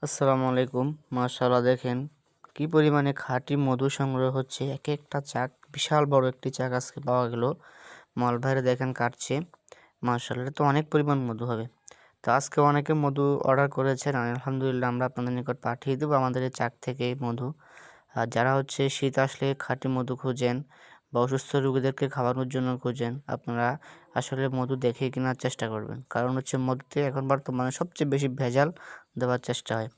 আসসালামু আলাইকুম। মাশাআল্লাহ, দেখেন কি পরিমাণে খাঁটি মধু সংগ্রহ হচ্ছে। এক একটা চাক, বিশাল বড় একটি চাক আজকে পাওয়া গেল। মাল ভাইরা দেখেন কাটছে। মাশাআল্লাহ, এটা তো অনেক পরিমাণ মধু হবে। তো আজকে অনেকে মধু অর্ডার করেছেন, আলহামদুলিল্লাহ আমরা আপনাদের নিকট পাঠিয়ে দেবো আমাদের এই চাক থেকে মধু। আর যারা শীত আসলে খাঁটি মধু খুঁজেন বা অসুস্থ রোগীদেরকে খাওয়ানোর জন্য খুঁজেন, আপনারা আসলে মধু দেখেই কেনার চেষ্টা করবেন। কারণ মধুতে এখন বর্তমানে সবচেয়ে বেশি ভেজাল দেওয়ার চেষ্টা হয়।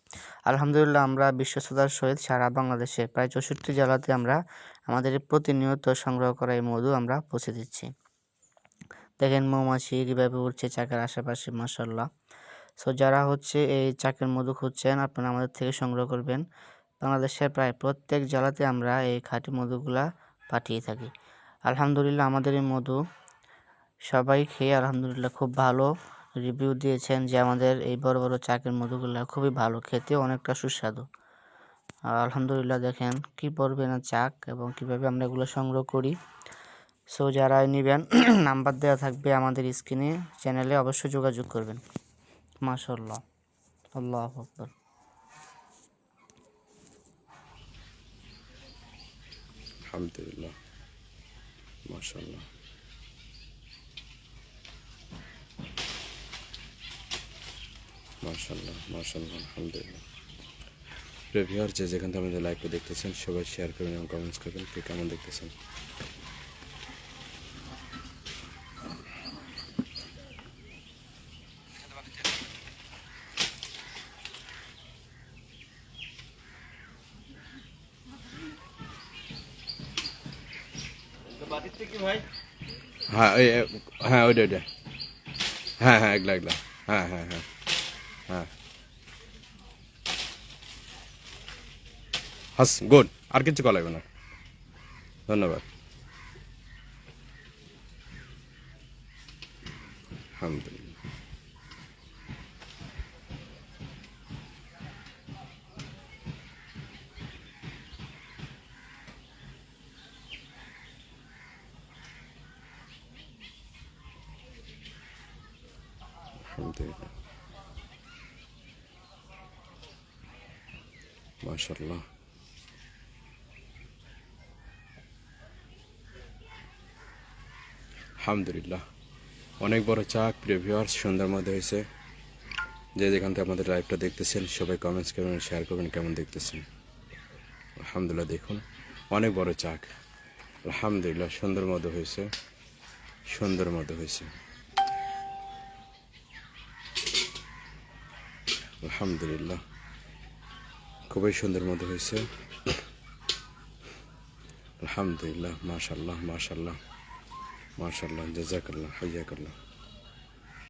আলহামদুলিল্লাহ আমরা বিশ্বস্ততার সহিত সারা বাংলাদেশে প্রায় 64 জেলাতে আমরা আমাদের প্রতিনিয়ত সংগ্রহ করা এই মধু আমরা পৌঁছে দিচ্ছি। দেখেন মৌমাছি কীভাবে উঠছে চাকের আশেপাশে, মাশাআল্লাহ। সো যারা এই চাকের মধু খুঁজছেন, আপনারা আমাদের থেকে সংগ্রহ করবেন। বাংলাদেশের প্রায় প্রত্যেক জেলাতে আমরা এই খাঁটি মধুগুলা পাঠিয়ে থাকি। আলহামদুলিল্লাহ আমাদের এই মধু সবাই খেয়ে আলহামদুলিল্লাহ খুব ভালো রিভিউ দিয়েছেন যে আমাদের এই বড় বড় চাকের মধুগুলা খুবই ভালো, খেতে অনেকটা সুস্বাদু। আলহামদুলিল্লাহ দেখেন কি পড়বে না চাক এবং কিভাবে আমরা এগুলো সংগ্রহ করি। সো যারা নেবেন নাম্বার দেওয়া থাকবে আমাদের স্ক্রিনে, চ্যানেলে অবশ্যই যোগাযোগ করবেন। মাশাআল্লাহ, আল্লাহু আকবার। আলহামদুলিল্লাহ, মাশাআল্লাহ, মাশাআল্লাহ, মাশাআল্লাহ, আলহামদুলিল্লাহ। প্রিয় ভিউয়ার, যে যেখান থেকে আমাদের লাইভটা দেখতেছেন সবাই শেয়ার করবেন এবং কমেন্টস করবেন কে কেমন দেখতেছেন। হ্যাঁ হ্যাঁ ওইটা হ্যাঁ হ্যাঁ এগুলা হ্যাঁ হ্যাঁ হ্যাঁ হ্যাঁ হাস গুড। আর কিছু করা লাগবে না, ধন্যবাদ। আলহামদুলিল্লাহ, আলহামদুলিল্লাহ, মাশাআল্লাহ। আলহামদুলিল্লাহ, অনেক বড় চাক। প্রিয় ভিউয়ার্স, সন্ধ্যার মধ্যে হয়েছে। যে যেখান থেকে আমাদের লাইভটা দেখতেছেন সবাই কমেন্টস করবেন, শেয়ার করবেন কেমন দেখতেছেন। আলহামদুলিল্লাহ, দেখুন অনেক বড় চাক। আলহামদুলিল্লাহ, সুন্দর মতো হয়েছে, সুন্দর মতো হয়েছে। আলহামদুলিল্লাহ, খুবই সুন্দর মতো হয়েছে। আলহামদুলিল্লাহ, মাশাআল্লাহ, মাশাআল্লাহ, মাশাআল্লাহ, জাযাকাল্লাহ, হাইয়াকাল্লাহ।